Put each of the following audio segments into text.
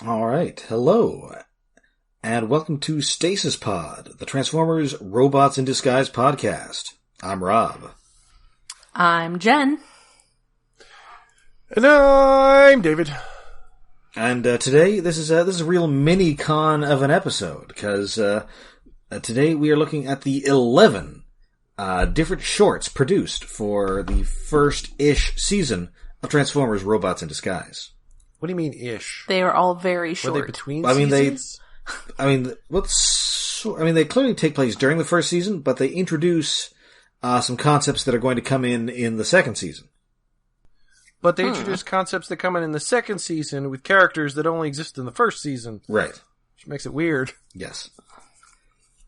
All right, hello, and welcome to Stasis Pod, the Transformers Robots in Disguise podcast. I'm Rob. I'm Jen. And I'm David. And today, this is a real mini-con of an episode, because today we are looking at the 11 different shorts produced for the first-ish season of Transformers Robots in Disguise. What do you mean, ish? They are all very short. Were they between seasons? They clearly take place during the first season, but they introduce some concepts that are going to come in the second season. But they introduce concepts that come in the second season with characters that only exist in the first season. Right. Which makes it weird. Yes.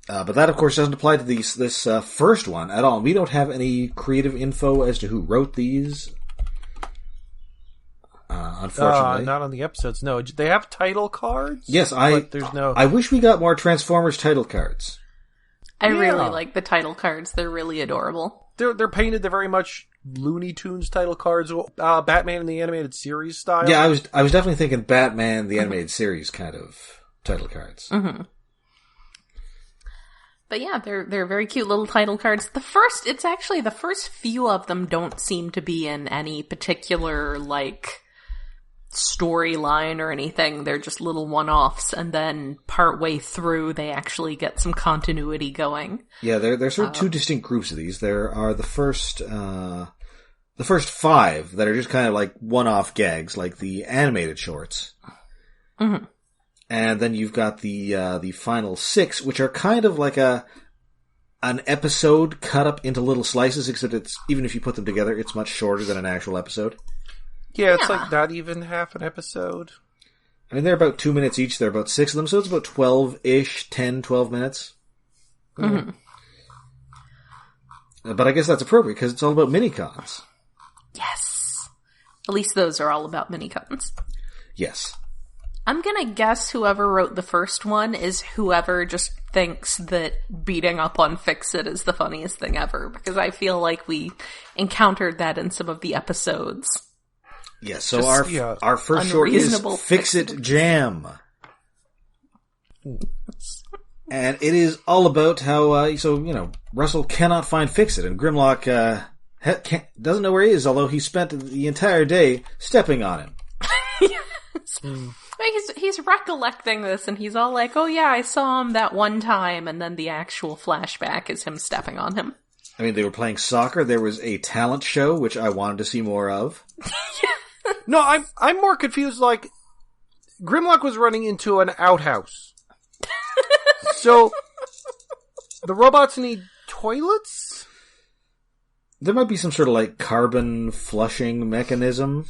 But that, of course, doesn't apply to this first one at all. We don't have any creative info as to who wrote these. Unfortunately. Not on the episodes, no. They have title cards? Yes, but there's no... I wish we got more Transformers title cards. I really like the title cards. They're really adorable. They're painted, they're very much Looney Tunes title cards, Batman in the animated series style. Yeah, I was definitely thinking Batman the animated series kind of title cards. Mm-hmm. But yeah, they're very cute little title cards. The first few of them don't seem to be in any particular, storyline or anything. They're just little one-offs, and then partway through they actually get some continuity going. Yeah, there's sort of two distinct groups of these. There are the first 5 that are just kind of like one-off gags, like the animated shorts. Mm-hmm. And then you've got the final 6, which are kind of like an episode cut up into little slices, except it's, even if you put them together, it's much shorter than an actual episode. Yeah, it's like not even half an episode. I mean, they're about 2 minutes each. There are about 6 of them, so it's about 12-ish, 10, 12 minutes. Mm-hmm. But I guess that's appropriate, because it's all about mini-cons. Yes. At least those are all about mini-cons. Yes. I'm gonna guess whoever wrote the first one is whoever just thinks that beating up on Fix-It is the funniest thing ever, because I feel like we encountered that in some of the episodes. Yes, so our first short is Fix-It Jam. And it is all about how, Russell cannot find Fix-It, and Grimlock doesn't know where he is, although he spent the entire day stepping on him. Yes. He's recollecting this, and he's all like, oh yeah, I saw him that one time, and then the actual flashback is him stepping on him. I mean, they were playing soccer, there was a talent show, which I wanted to see more of. No, I'm more confused, Grimlock was running into an outhouse. So, the robots need toilets? There might be some sort of, carbon flushing mechanism.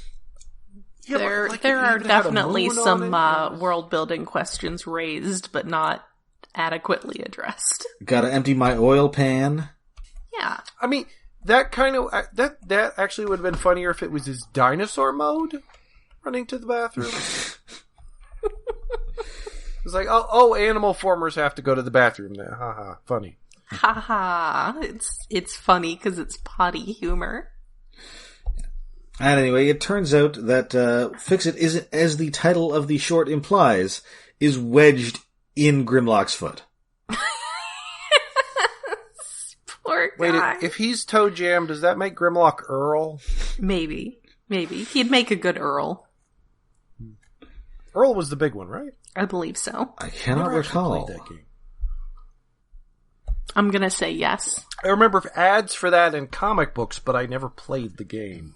Yeah, there are definitely some world-building questions raised, but not adequately addressed. Gotta empty my oil pan. Yeah. I mean, that kind of... That actually would have been funnier if it was his dinosaur mode running to the bathroom. It's like, oh, animal formers have to go to the bathroom now. Haha, funny. Haha, it's funny because it's potty humor. And anyway, it turns out that Fix-It is, as the title of the short implies, is wedged in Grimlock's foot. Poor guy. Wait, if he's toe jammed, does that make Grimlock Earl? Maybe. He'd make a good Earl. Earl was the big one, right? I believe so. I cannot recall. That game. I'm gonna say yes. I remember ads for that in comic books, but I never played the game.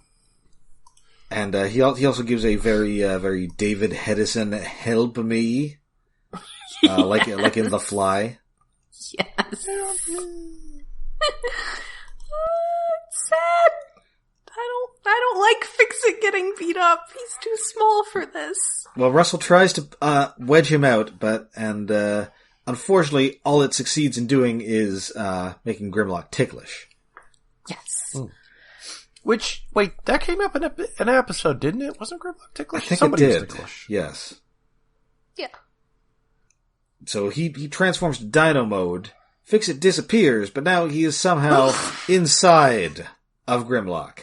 And he also gives a very David Hedison "Help Me," Yes. like in The Fly. Yes. It's sad. I don't like Fix-It getting beat up. He's too small for this. Well, Russell tries to wedge him out, and unfortunately, all it succeeds in doing is making Grimlock ticklish. Yes. Mm. Which, wait, that came up in an episode, didn't it? Wasn't Grimlock ticklish? I think Somebody it did. was ticklish. Yes. Yeah. So he transforms to Dino mode. Fix-It disappears, but now he is somehow inside of Grimlock.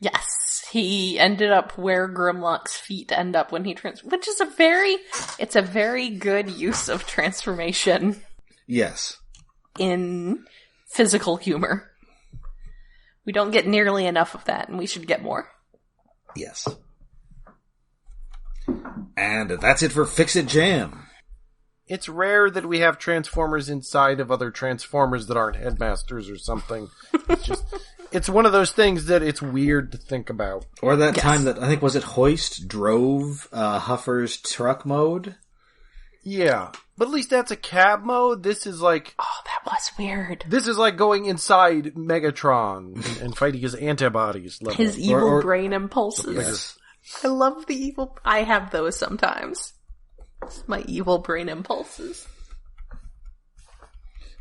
Yes, he ended up where Grimlock's feet end up when he which is it's a very good use of transformation. Yes. In physical humor. We don't get nearly enough of that, and we should get more. Yes. And that's it for Fix-It Jam. It's rare that we have Transformers inside of other Transformers that aren't Headmasters or something. It's one of those things that it's weird to think about. Or that time that, I think, was it Hoist drove Huffer's truck mode? Yeah. But at least that's a cab mode. This is like... Oh, that was weird. This is like going inside Megatron and fighting his antibodies level. His evil brain impulses. Yes. I love the evil... I have those sometimes. My evil brain impulses.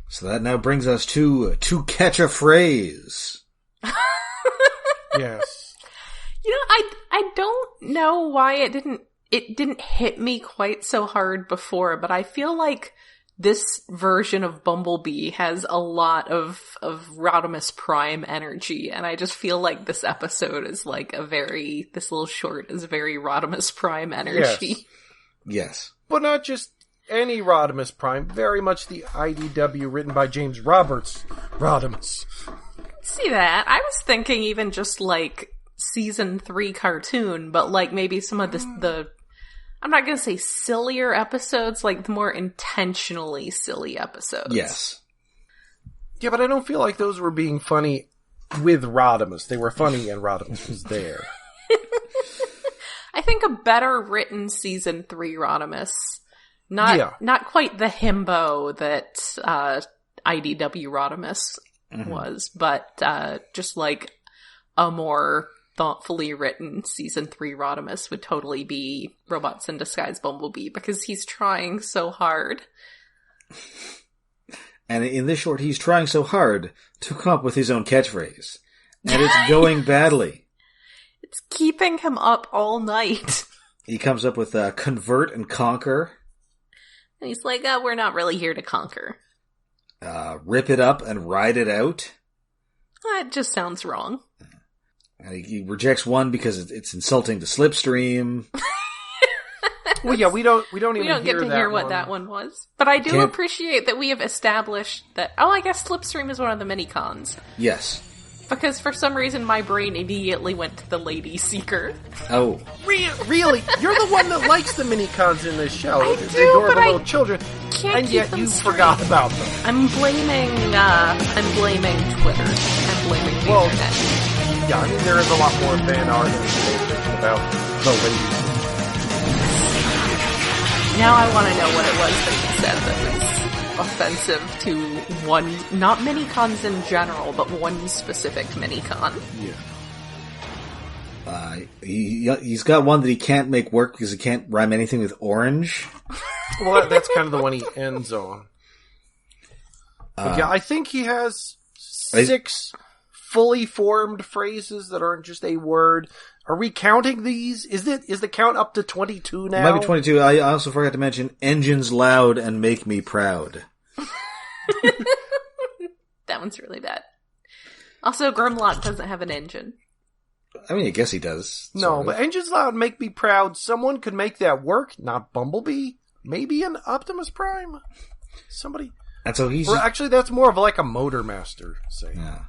So that now brings us to catch a phrase. Yes. You know, I don't know why it didn't hit me quite so hard before, but I feel like this version of Bumblebee has a lot of Rodimus Prime energy, and I just feel like this episode is like this little short is very Rodimus Prime energy. Yes. But not just any Rodimus Prime, very much the IDW written by James Roberts Rodimus. See that? I was thinking even just like season 3 cartoon, but like maybe some of the I'm not gonna say sillier episodes, like the more intentionally silly episodes. Yes. Yeah, but I don't feel like those were being funny with Rodimus. They were funny and Rodimus was there. I think a better written season 3 Rodimus. Not quite the himbo that IDW Rodimus was, but just like a more thoughtfully written season 3 Rodimus would totally be Robots in Disguise Bumblebee, because he's trying so hard. And in this short, he's trying so hard to come up with his own catchphrase. And it's going badly. It's keeping him up all night. He comes up with convert and conquer. And he's like, we're not really here to conquer. Rip it up and ride it out. That just sounds wrong. And he rejects one because it's insulting to Slipstream. Well, yeah, we don't get to hear what that one was. But I do appreciate that we have established that. Oh, I guess Slipstream is one of the Mini-Cons. Yes. Because for some reason my brain immediately went to the Lady Seeker. Oh. Really? You're the one that likes the Mini-Cons in this show. I the do, adorable but little children. Can't and yet you forgot about them. I'm blaming Twitter. I'm blaming the internet. Yeah, I mean, there is a lot more fan art about the Lady. Now I want to know what it was that he said that was offensive to one, not Mini-Cons in general, but one specific Mini-Con. Yeah. He's got one that he can't make work because he can't rhyme anything with orange. Well, that's kind of the one he ends on. But yeah, I think he has 6 fully formed phrases that aren't just a word. Are we counting these? Is the count up to 22 now? It might be 22. I also forgot to mention engines loud and make me proud. That one's really bad. Also, Grimlock doesn't have an engine. I mean, I guess he does. No, but engines loud and make me proud. Someone could make that work. Not Bumblebee. Maybe an Optimus Prime. Somebody. And so he's... Or actually, that's more of like a Motor Master, say. Yeah.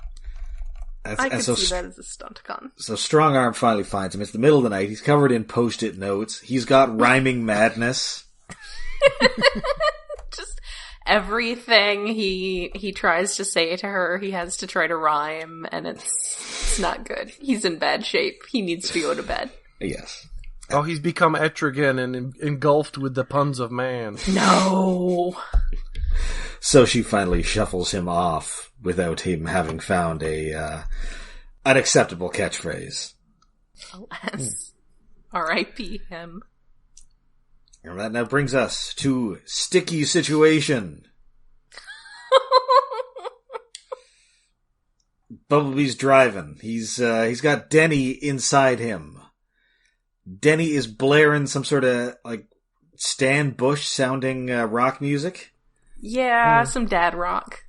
I could see that as a stunt con. So Strong Arm finally finds him. It's the middle of the night. He's covered in Post-it notes. He's got rhyming madness. Just everything he tries to say to her, he has to try to rhyme, and it's not good. He's in bad shape. He needs to go to bed. Yes. Oh, he's become Etrigan and engulfed with the puns of man. No. So she finally shuffles him off without him having found an acceptable catchphrase. Alas. R.I.P. him. And that now brings us to Sticky Situation. Bumblebee's driving. He's got Denny inside him. Denny is blaring some sort of like Stan Bush sounding rock music. Yeah, some dad rock.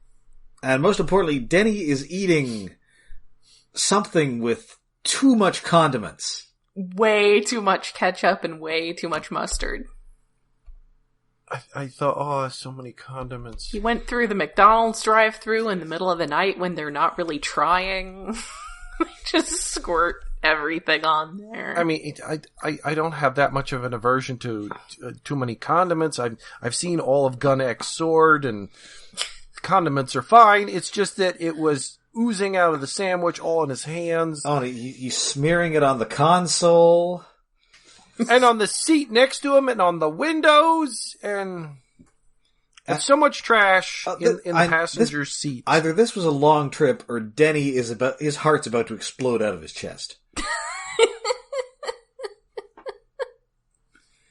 And most importantly, Denny is eating something with too much condiments. Way too much ketchup and way too much mustard. I thought, oh, so many condiments. He went through the McDonald's drive-thru in the middle of the night when they're not really trying. Just squirt everything on there. I mean, I don't have that much of an aversion to too many condiments. I've seen all of Gun X Sword, and condiments are fine. It's just that it was oozing out of the sandwich all in his hands. Oh, he's smearing it on the console. And on the seat next to him, and on the windows, and so much trash in the passenger seat. Either this was a long trip, or Denny his heart's about to explode out of his chest.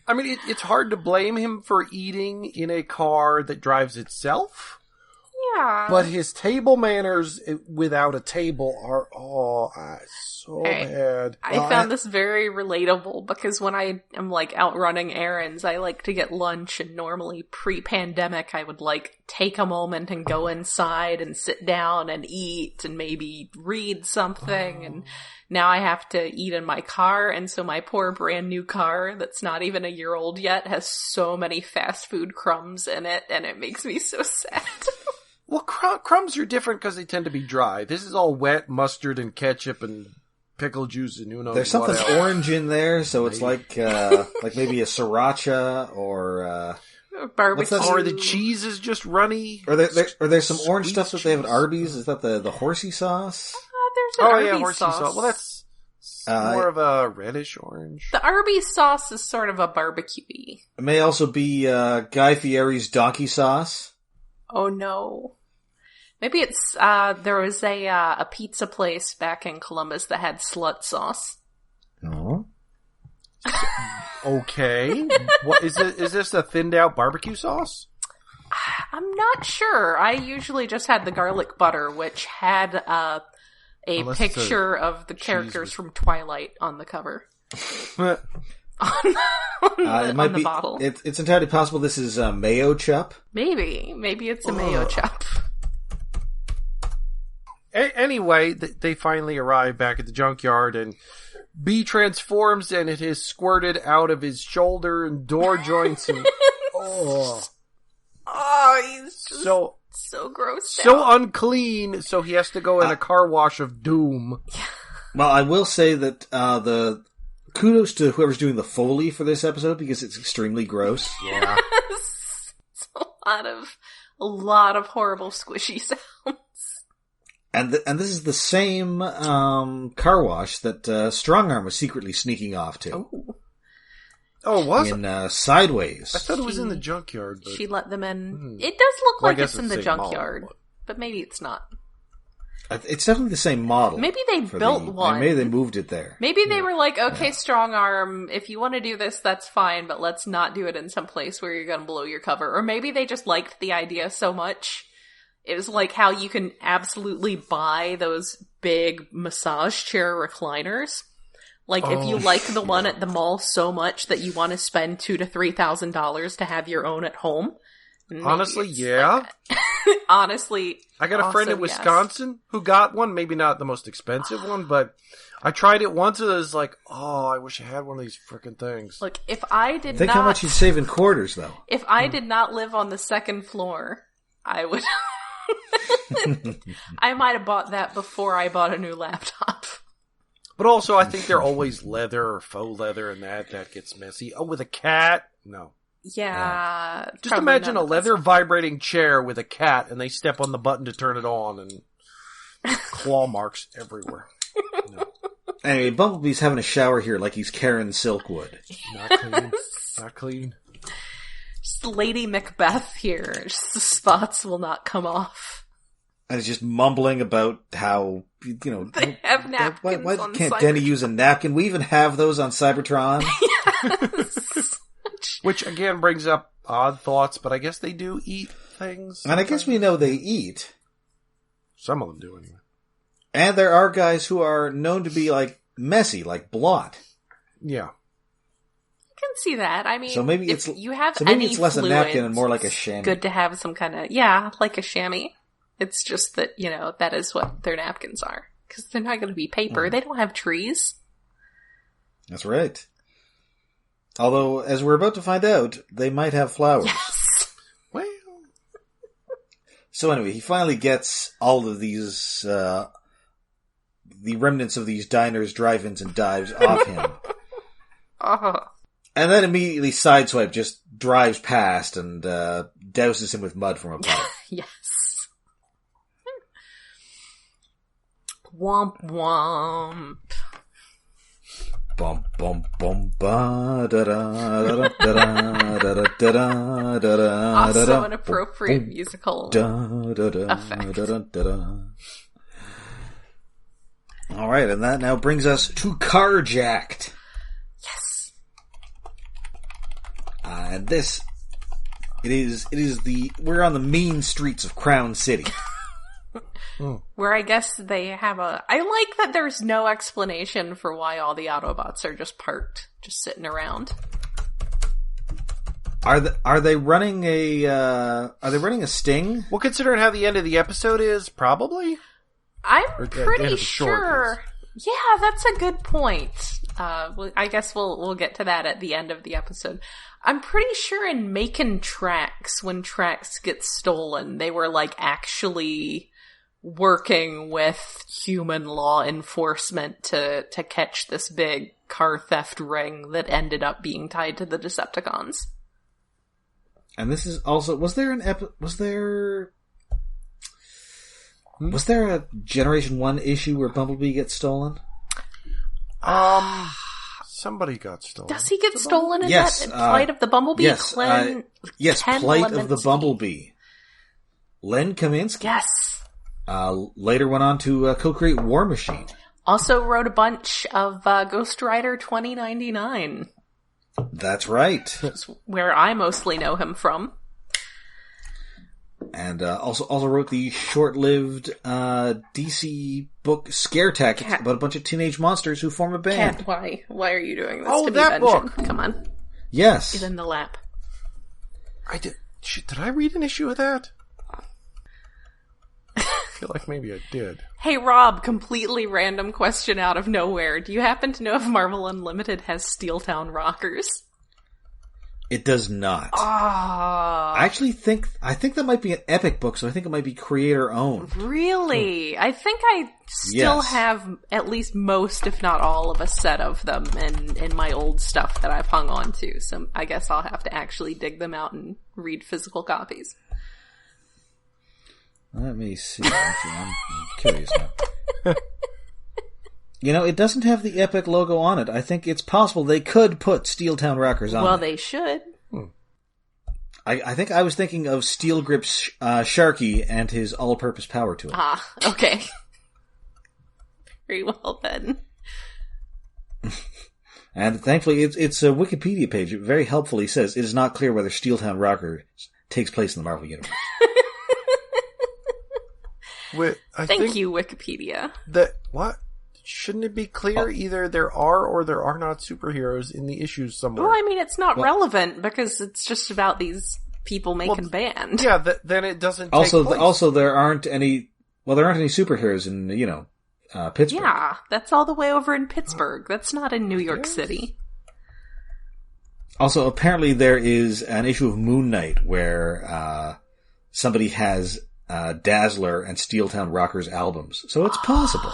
I mean, it's hard to blame him for eating in a car that drives itself. Yeah. But his table manners without a table are, so bad. I found this very relatable because when I am out running errands, I like to get lunch, and normally pre-pandemic I would take a moment and go inside and sit down and eat and maybe read something, and now I have to eat in my car, and so my poor brand new car that's not even a year old yet has so many fast food crumbs in it, and it makes me so sad. Well, crumbs are different because they tend to be dry. This is all wet mustard and ketchup and pickle juice and who knows. There's something orange in there, so it's like maybe a siracha or barbecue. Or the cheese is just runny. Or there's some orange stuff that they have at Arby's. Is that the horsey sauce? There's an Arby's horsey sauce. Well, that's more of a reddish orange. The Arby's sauce is sort of a barbecue-y. It may also be Guy Fieri's donkey sauce. Oh no. Maybe it's, there was a pizza place back in Columbus that had slut sauce. Oh. Okay. What is it? Is this a thinned out barbecue sauce? I'm not sure. I usually just had the garlic butter, which had a picture of the characters from Twilight on the cover. It might be bottle. It's entirely possible this is mayo chup. Maybe it's a mayo chup. Anyway, they finally arrive back at the junkyard, and B transforms, and it is squirted out of his shoulder and door joints. And he's just so gross. So unclean. So he has to go in a car wash of doom. Well, I will say that the kudos to whoever's doing the Foley for this episode, because it's extremely gross. Yeah, it's a lot of horrible squishy sounds. And this is the same car wash that Strongarm was secretly sneaking off to. Oh, was it? In Sideways. I thought it was in the junkyard. But... She let them in. It does look like it's in the junkyard, but maybe it's not. It's definitely the same model. Maybe they built one. Maybe they moved it there. Maybe they were like, okay, Strongarm, if you want to do this, that's fine, but let's not do it in some place where you're going to blow your cover. Or maybe they just liked the idea so much. It was like how you can absolutely buy those big massage chair recliners. If you like the one at the mall so much that you want to spend $2,000 to $3,000 to have your own at home. Honestly, yeah. Honestly, I got a friend in Wisconsin who got one. Maybe not the most expensive one, but I tried it once and I was like, I wish I had one of these frickin' things. Look, if I did Think how much you'd save in quarters, though. If I did not live on the second floor, I would... I might have bought that before I bought a new laptop. But also, I think they're always leather or faux leather, and that gets messy. Oh, with a cat? No. Yeah. Just imagine a leather vibrating chair with a cat, and they step on the button to turn it on, and claw marks everywhere. No. Anyway, Bumblebee's having a shower here like he's Karen Silkwood. Not clean. Not clean. Just Lady Macbeth here. Just the spots will not come off. And he's just mumbling about how, they have napkins why on can't Cybertron. Denny use a napkin? We even have those on Cybertron. Yes. Which, again, brings up odd thoughts, but I guess they do eat things. And I guess we know they eat. Some of them do, anyway. And there are guys who are known to be, messy, like Blot. Yeah. I can see that. I mean, so maybe if it's, you have so maybe any it's less fluids, a napkin and more like a chamois. Good to have some kind of, like a chamois. It's just that, that is what their napkins are. Because they're not going to be paper. They don't have trees. That's right. Although, as we're about to find out, they might have flowers. Yes. Well. So anyway, he finally gets all of these, the remnants of these diners, drive-ins, and dives off him. And then immediately Sideswipe just drives past and douses him with mud from above. Yes. Womp womp. Bum bum bum ba da da da da da da da da. Also an appropriate musical effect. All right, and that now brings us to Carjacked. Yes. And this, it is we're on the mean streets of Crown City. Where I guess they have I like that there's no explanation for why all the Autobots are just parked, just sitting around. Are they running a sting? Well, considering how the end of the episode is, probably. I'm pretty sure. Yeah, that's a good point. I guess we'll get to that at the end of the episode. I'm pretty sure in Macon Tracks, when Tracks gets stolen, they were like actually working with human law enforcement to catch this big car theft ring that ended up being tied to the Decepticons. And this is also, was there a Generation 1 issue where Bumblebee gets stolen? Somebody got stolen. Does he get stolen in that Flight of the Bumblebee? Yes, Ken Flight of the Leminski. Bumblebee. Len Kaminsky. Yes. Later went on to co-create War Machine. Also wrote a bunch of Ghost Rider 2099. That's right. Where I mostly know him from. And also wrote the short-lived DC book Scare Tactics about a bunch of teenage monsters who form a band. Cat, why are you doing this Oh, to me, that Benjamin? book! Come on. Yes. Get in the lap. I did. Shit, did I read an issue of that? I feel like maybe I did. Hey Rob, completely random question out of nowhere. Do you happen to know if Marvel Unlimited has Steeltown Rockers? It does not. Ah, I think that might be an Epic book, so I think it might be creator owned. really? I think I still have at least most, if not all, of a set of them in my old stuff that I've hung on to. So I guess I'll have to actually dig them out and read physical copies. Let me see. I'm curious now. You know, it doesn't have the Epic logo on it. I think it's possible they could put Steeltown Rockers on it. Well, they should. I think I was thinking of Steel Grip's Sharky and his all-purpose power tool. Ah, okay. Very well then. And thankfully, it's a Wikipedia page. It very helpfully says, it is not clear whether Steeltown Rockers takes place in the Marvel Universe. Wait, Thank you, Wikipedia. What? Shouldn't it be clear either there are or there are not superheroes in the issues somewhere? Well, I mean, it's not relevant because it's just about these people making band. Yeah, then it doesn't take Also, place. also there aren't any superheroes in, Pittsburgh. Yeah, that's all the way over in Pittsburgh. That's not in New York City. Also, apparently there is an issue of Moon Knight where somebody has Dazzler and Steeltown Rockers albums. So it's possible.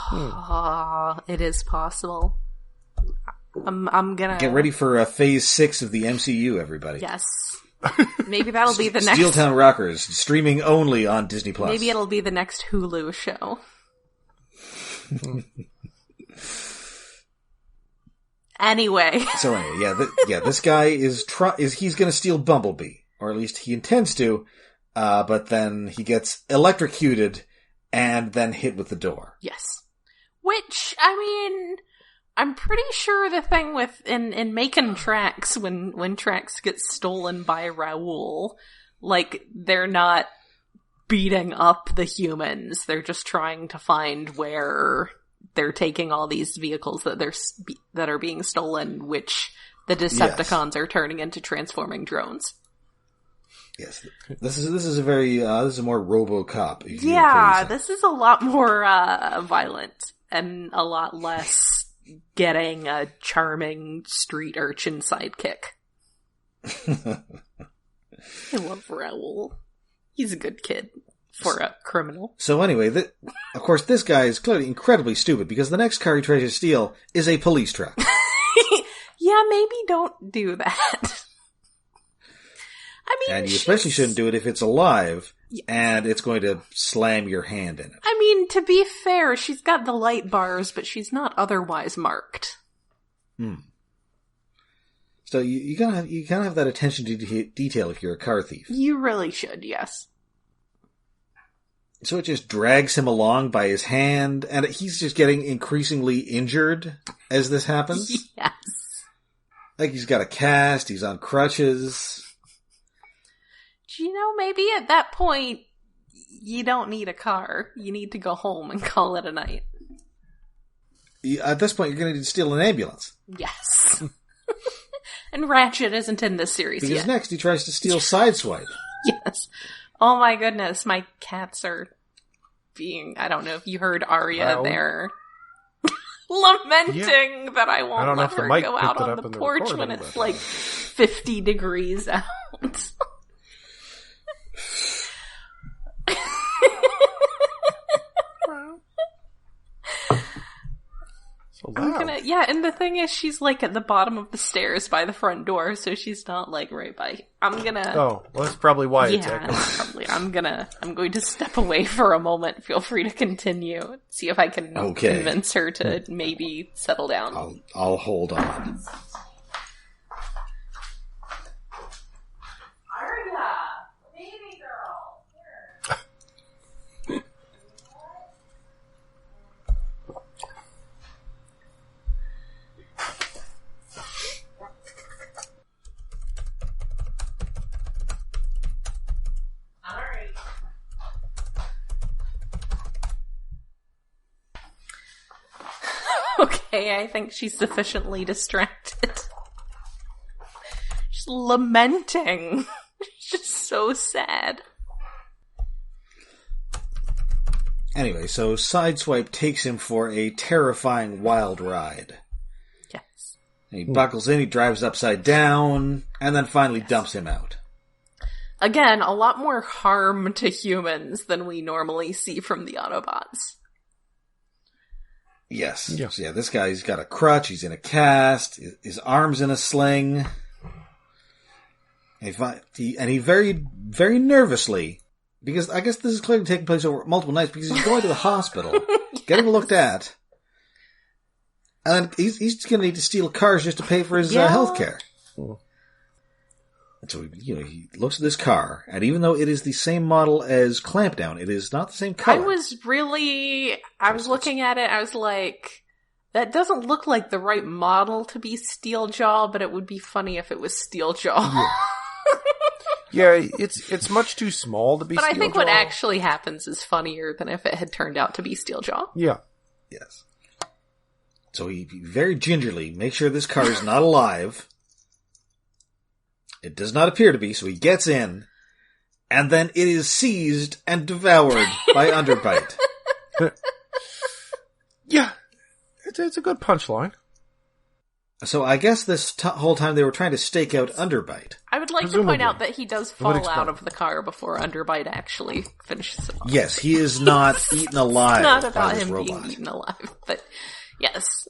It is possible. I'm gonna... Get ready for Phase 6 of the MCU, everybody. Yes. Maybe that'll be the next... Steeltown Rockers, streaming only on Disney+. Maybe it'll be the next Hulu show. Anyway. So anyway, this guy is he's gonna steal Bumblebee. Or at least he intends to. But then he gets electrocuted and then hit with the door. Yes. Which, I mean, I'm pretty sure the thing with, in Macon Tracks, when Tracks gets stolen by Raoul, like, they're not beating up the humans. They're just trying to find where they're taking all these vehicles that are being stolen, which the Decepticons are turning into transforming drones. Yes, this is a very this is a more RoboCop. Yeah, this is a lot more violent and a lot less getting a charming street urchin sidekick. I love Raoul. He's a good kid for a criminal. So anyway, of course, this guy is clearly incredibly stupid because the next car he tries to steal is a police truck. Yeah, maybe don't do that. I mean, and you especially shouldn't do it if it's alive and it's going to slam your hand in it. I mean, to be fair, she's got the light bars, but she's not otherwise marked. So you gotta have that attention to detail if you're a car thief. You really should, yes. So it just drags him along by his hand, and he's just getting increasingly injured as this happens. Yes. Like he's got a cast, he's on crutches. Do you know, maybe at that point, you don't need a car. You need to go home and call it a night. At this point, you're going to need to steal an ambulance. Yes. And Ratchet isn't in this series because yet. Next he tries to steal Sideswipe. Yes. Oh my goodness, my cats are being, I don't know if you heard Arya there lamenting that I won't let her go out on the porch when it's like 50 degrees out. So loud. And the thing is, she's like at the bottom of the stairs by the front door, so she's not like right by. Oh, well, that's probably why it's echoing. Probably. I'm going to step away for a moment. Feel free to continue. See if I can convince her to maybe settle down. I'll hold on. Arya, baby girl, here. Okay, I think she's sufficiently distracted. She's lamenting. She's just so sad. Anyway, so Sideswipe takes him for a terrifying wild ride. Yes. And he buckles in, he drives upside down, and then finally dumps him out. Again, a lot more harm to humans than we normally see from the Autobots. Yes. Yeah. So yeah, this guy's got a crutch, he's in a cast, his arm's in a sling. And he very, very nervously, because I guess this is clearly taking place over multiple nights, because he's going to the hospital, getting looked at, and then he's going to need to steal cars just to pay for his health care. And so, he looks at this car, and even though it is the same model as Clampdown, it is not the same color. I was looking at it, I was like, that doesn't look like the right model to be Steeljaw, but it would be funny if it was Steeljaw. Yeah, it's much too small to be Steeljaw. But I think what actually happens is funnier than if it had turned out to be Steeljaw. Yeah. Yes. So he very gingerly makes sure this car is not alive. It does not appear to be, so he gets in, and then it is seized and devoured by Underbite. Yeah, it's a good punchline. So I guess this whole time they were trying to stake out Underbite. I would like to point out that he does fall out of the car before Underbite actually finishes it off. Yes, he is not eaten alive. It's not about by this him robot. being eaten alive, but yes.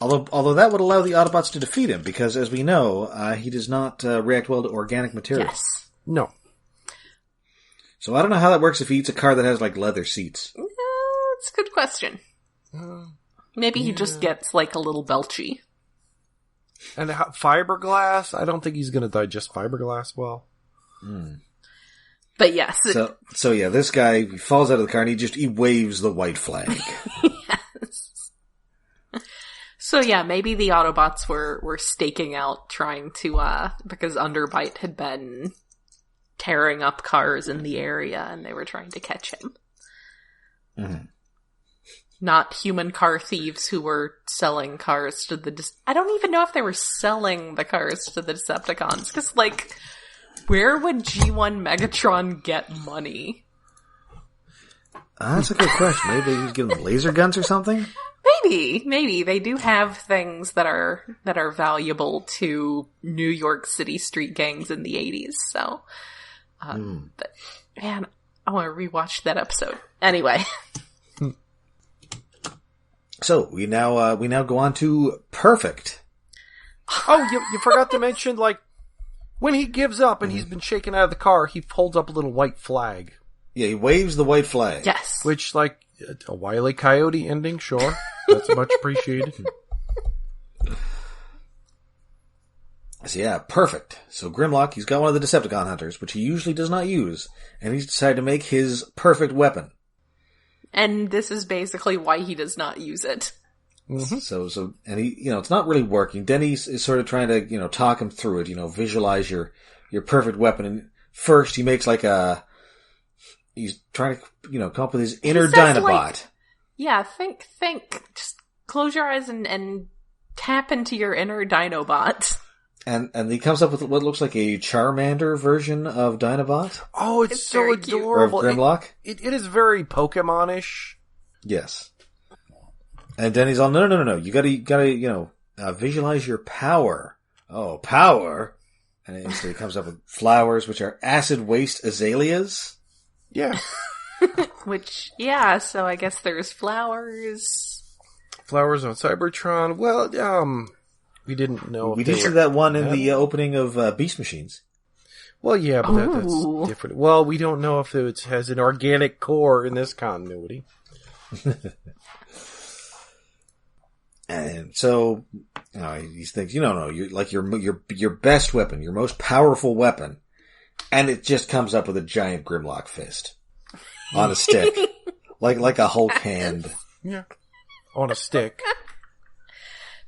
Although that would allow the Autobots to defeat him, because as we know, he does not react well to organic material. Yes. No. So I don't know how that works if he eats a car that has, like, leather seats. That's a good question. Maybe he just gets, like, a little belchy. And fiberglass? I don't think he's going to digest fiberglass well. But yes. So yeah, this guy, he falls out of the car and he waves the white flag. Yes. So yeah, maybe the Autobots were staking out, trying to, because Underbite had been tearing up cars in the area, and they were trying to catch him. Mm-hmm. Not human car thieves who were selling cars to the... I don't even know if they were selling the cars to the Decepticons, because, like, Where would G1 Megatron get money? That's a good question. Maybe he was giving them laser guns or something? Maybe. They do have things that are valuable to New York City street gangs in the 80s, so... But, man, I want to rewatch that episode. Anyway. So, we now go on to Perfect. Oh, you forgot to mention, like, when he gives up and he's been shaken out of the car, he holds up a little white flag. Yeah, he waves the white flag. Yes. Which, like, a Wile E. Coyote ending, sure. That's much appreciated. So yeah, Perfect. So Grimlock, he's got one of the Decepticon hunters, which he usually does not use, and he's decided to make his perfect weapon. And this is basically why he does not use it. So, and he, it's not really working. Denny is sort of trying to, talk him through it, visualize your perfect weapon. And first he makes he's trying to, come up with his inner Dinobot. Think, just close your eyes and tap into your inner Dinobot. And he comes up with what looks like a Charmander version of Dinobot. Oh, it's so adorable. Or Grimlock. It is very Pokemon-ish. Yes. And Denny's all, no. You gotta, visualize your power. Oh, power. And instead he comes up with flowers, which are acid waste azaleas. Yeah. So I guess there's flowers. Flowers on Cybertron. Well, we didn't know. We did see that one in the opening of Beast Machines. Well, yeah, but that's different. Well, we don't know if it has an organic core in this continuity. And so, he thinks, you're like your best weapon, your most powerful weapon, and it just comes up with a giant Grimlock fist on a stick, like a Hulk hand. Yeah, on a stick.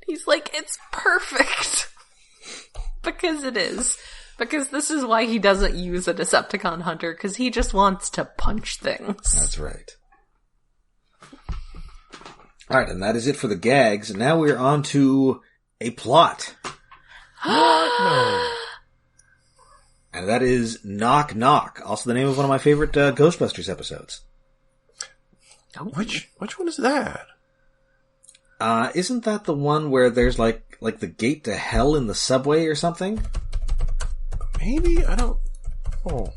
He's like, it's perfect. Because it is. Because this is why he doesn't use a Decepticon hunter, because he just wants to punch things. That's right. Alright, and that is it for the gags, and now we're on to a plot. No. And that is Knock Knock, also the name of one of my favorite Ghostbusters episodes. Oh. Which one is that? Isn't that the one where there's like the gate to hell in the subway or something? Maybe? I don't... Oh.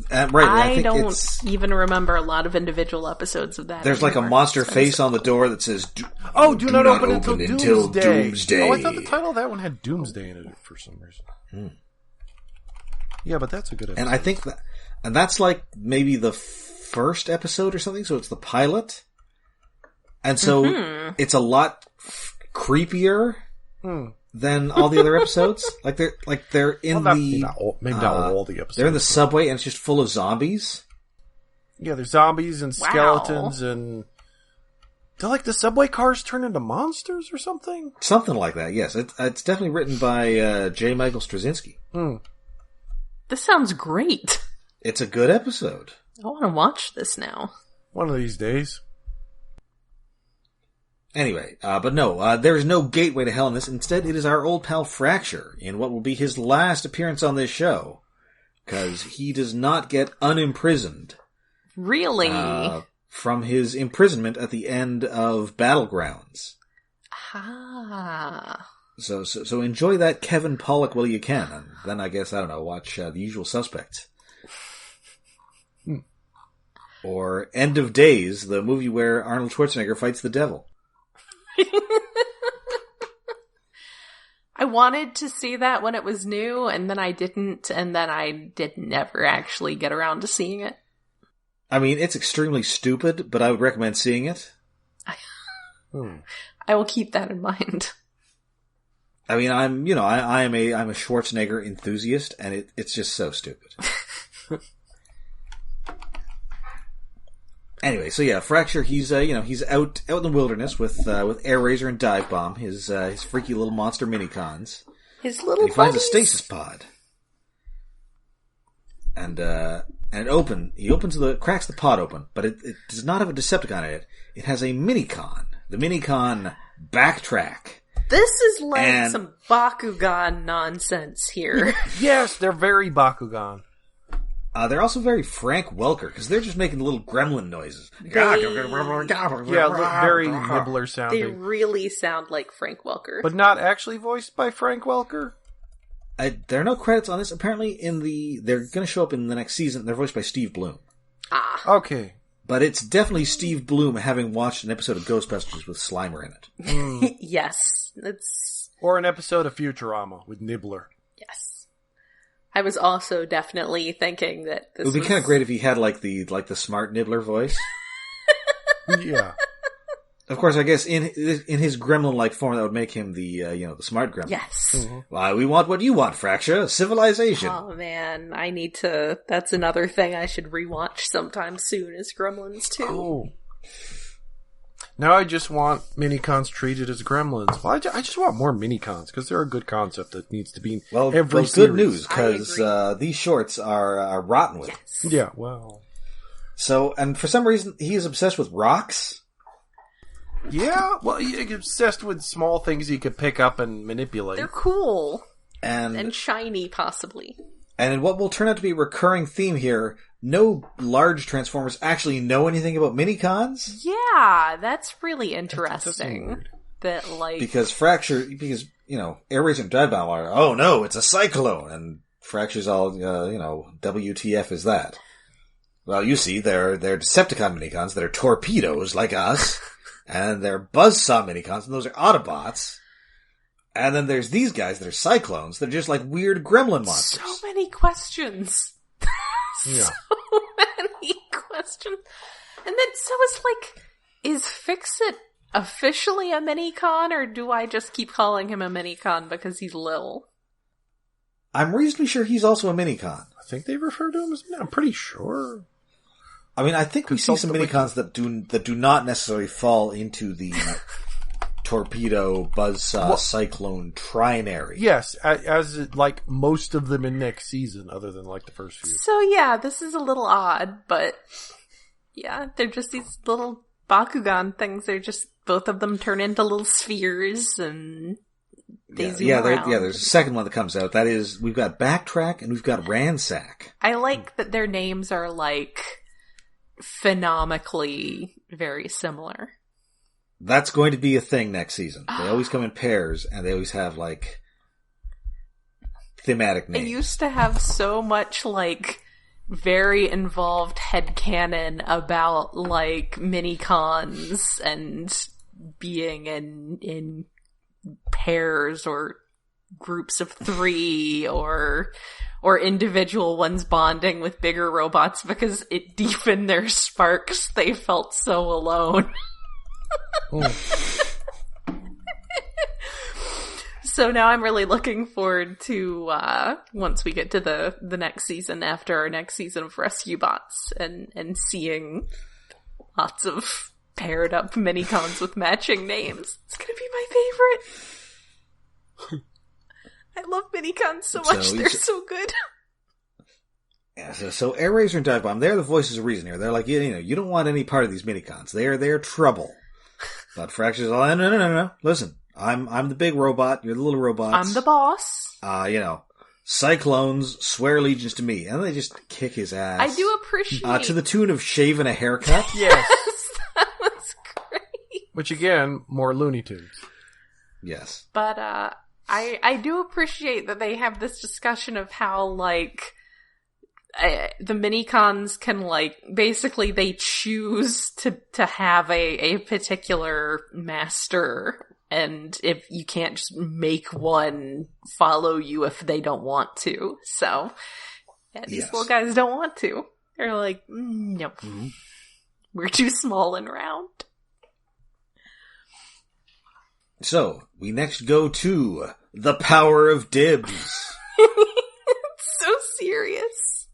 Right, I don't even remember a lot of individual episodes of that. There's like a monster face on the door that says, do not open until Doomsday. Oh, I thought the title of that one had Doomsday in it for some reason. Yeah, but that's a good episode. And I think that's like maybe the first episode or something, so it's the pilot. And so it's a lot creepier than all the other episodes. They're in maybe not all the episodes. They're in the subway and it's just full of zombies. Yeah, there's zombies and skeletons and do like the subway cars turn into monsters or something? Something like that. Yes, it's definitely written by J. Michael Straczynski. This sounds great. It's a good episode. I want to watch this now. One of these days. Anyway, but no, there is no gateway to hell in this. Instead, it is our old pal Fracture in what will be his last appearance on this show. Because he does not get unimprisoned. Really? From his imprisonment at the end of Battlegrounds. Ah. So enjoy that Kevin Pollak while you can. And then I guess, watch The Usual Suspects. Or End of Days, the movie where Arnold Schwarzenegger fights the devil. I wanted to see that when it was new, and then I didn't, and then I did never actually get around to seeing it. I mean, it's extremely stupid, but I would recommend seeing it. I will keep that in mind. I mean, I'm a Schwarzenegger enthusiast, and it's just so stupid. Anyway, so yeah, Fracture, he's out in the wilderness with Air Razor and Dive Bomb, his freaky little monster Mini-Cons. His little he finds a stasis pod. And cracks the pod open, but it does not have a Decepticon in it. It has a Mini-Con. The Mini-Con Backtrack. This is like some Bakugan nonsense here. Yes, they're very Bakugan. They're also very Frank Welker, because they're just making little gremlin noises. Yeah, very Nibbler sounding. They really sound like Frank Welker. But not actually voiced by Frank Welker? There are no credits on this. Apparently, they're going to show up in the next season. They're voiced by Steve Bloom. Okay. But it's definitely Steve Bloom having watched an episode of Ghostbusters with Slimer in it. Yes. Or an episode of Futurama with Nibbler. Yes. I was also definitely thinking that this would be kind of great if he had like the smart Nibbler voice. Yeah. Of course, I guess in his gremlin-like form, that would make him the smart gremlin. Yes. Mm-hmm. Why, we want what you want, Fracture. Civilization. Oh man, I need to. That's another thing I should rewatch sometime soon. Is Gremlins 2. Oh. Now I just want Mini-Cons treated as gremlins. Well, I just want more Mini-Cons, because they're a good concept that needs to be in every series. Good news, because these shorts are rotten with. Yes. Yeah, well. So, and for some reason, he is obsessed with rocks. Yeah, well, he's obsessed with small things he could pick up and manipulate. They're cool. And shiny, possibly. And in what will turn out to be a recurring theme here, no large Transformers actually know anything about Mini-Cons. Yeah, that's really interesting. Because Air Razor and Dive Bomb are, oh no, it's a Cyclone, and Fracture's all, WTF is that? Well, you see, they're Decepticon Mini-Cons that are torpedoes like us, and they're Buzzsaw Mini-Cons, and those are Autobots. And then there's these guys that are Cyclones. They're just like weird gremlin monsters. So many questions. Yeah. So many questions. And then, so it's like, is Fix-It officially a Mini-Con, or do I just keep calling him a Mini-Con because he's Lil? I'm reasonably sure he's also a Mini-Con. I think they refer to him as... I'm pretty sure. I mean, I think we see some Mini-Cons that do not necessarily fall into the... Torpedo, Buzzsaw, Cyclone, Trinary. Yes, as like most of them in next season, other than like the first few. So yeah, this is a little odd, but yeah, they're just these little Bakugan things. They're just, both of them turn into little spheres and they zoom around. There's a second one that comes out. That is, we've got Backtrack and we've got Ransack. I like that their names are like phonemically very similar. That's going to be a thing next season. They always come in pairs, and they always have, like, thematic names. I used to have so much, like, very involved headcanon about, like, Mini-Cons and being in pairs or groups of 3 or individual ones bonding with bigger robots because it deepened their sparks. They felt so alone. So now I'm really looking forward to once we get to the next season, after our next season of Rescue Bots, and seeing lots of paired up Mini-Cons with matching names. It's gonna be my favorite. I love Mini-Cons so much. They're so good. Yeah, so Air Razor and Dive Bomb, they're the voices of reason here. They're like, you don't want any part of these Mini-Cons. They're trouble. But Fracture's all, no. Listen, I'm the big robot. You're the little robots. I'm the boss. Cyclones swear allegiance to me, and they just kick his ass. I do appreciate to the tune of shaving a haircut. Yes, that was great. Which again, more Looney Tunes. Yes, but I do appreciate that they have this discussion of how, like, the Mini-Cons can, like, basically they choose to have a particular master, and if you can't just make one follow you if they don't want to. So, yeah, these little guys don't want to. They're like, nope. Mm-hmm. We're too small and round. So, we next go to the power of dibs. It's so serious.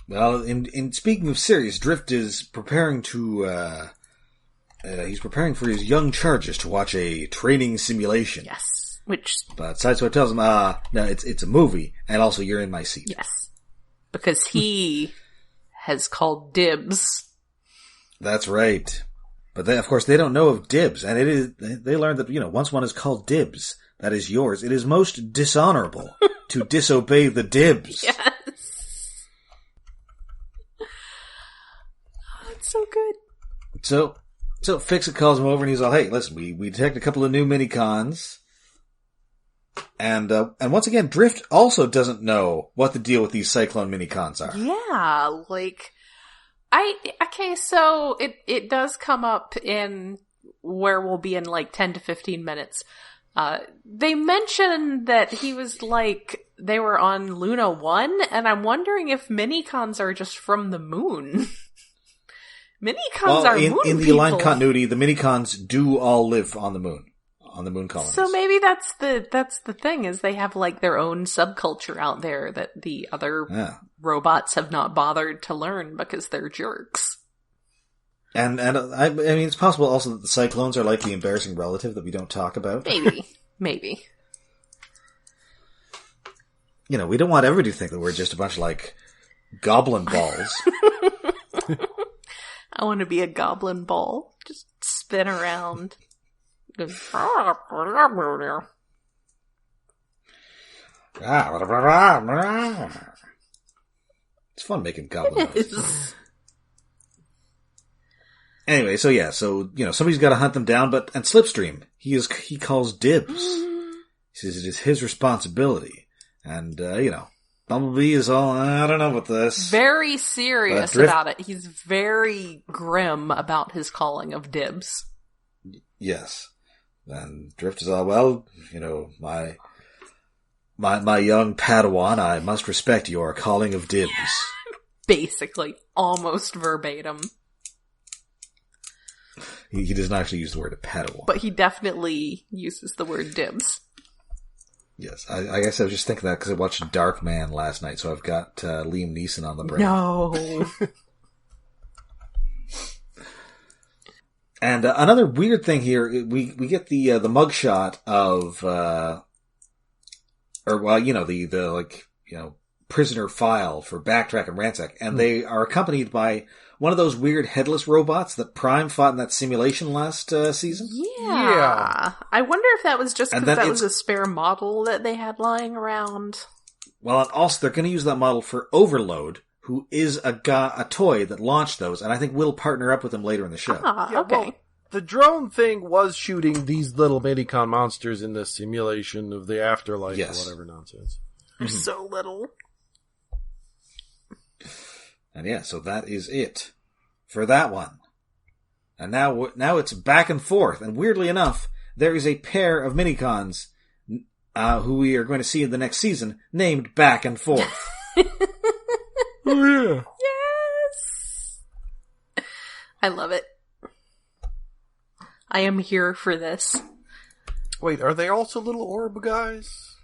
Well, in speaking of serious, Drift is preparing to, he's preparing for his young charges to watch a training simulation. Yes. But Sideswipe tells him, no, it's a movie, and also you're in my seat. Yes. Because he has called dibs. That's right. But they, of course, they don't know of dibs, and they learned that, once one is called dibs, that is yours. It is most dishonorable to disobey the dibs. Yes. Oh, it's so good. So Fix-It calls him over and he's all, hey, listen, we detect a couple of new Mini-Cons. And once again, Drift also doesn't know what the deal with these Cyclone Mini-Cons are. Yeah, so it does come up in where we'll be in 10 to 15 minutes. They mentioned that he was they were on Luna 1, and I'm wondering if Mini-Cons are just from the moon. Mini-Cons are moon in the people. aligned continuity, the Mini-Cons do all live on the moon colonies. So maybe that's the thing, is they have their own subculture out there that the other robots have not bothered to learn because they're jerks. And I mean, it's possible also that the Cyclones are like the embarrassing relative that we don't talk about. Maybe. We don't want everybody to think that we're just a bunch of goblin balls. I want to be a goblin ball. Just spin around. It's fun making goblin noises. Anyway, so somebody's got to hunt them down, and Slipstream, he calls dibs. He says it is his responsibility. And, Bumblebee is all, I don't know about this. Very serious about it. He's very grim about his calling of dibs. Yes. And Drift is all, well, my young Padawan, I must respect your calling of dibs. Basically, almost verbatim. He doesn't actually use the word Padawan. But he definitely uses the word dibs. Yes, I guess I was just thinking that because I watched Dark Man last night, so I've got Liam Neeson on the brain. No. And another weird thing here, we get the mugshot of, prisoner file for Backtrack and Ransack, and they are accompanied by one of those weird headless robots that Prime fought in that simulation last season. Yeah. I wonder if that was just because that was a spare model that they had lying around. Well, and also they're going to use that model for Overload, who is a toy that launched those, and I think we'll partner up with them later in the show. Okay. Well, the drone thing was shooting these little Mini-Con monsters in the simulation of the afterlife or whatever nonsense. They're so little. And so that is it for that one. And now it's back and forth. And weirdly enough, there is a pair of Mini-Cons who we are going to see in the next season named Back and Forth. Oh, yeah. Yes! I love it. I am here for this. Wait, are they also little orb guys?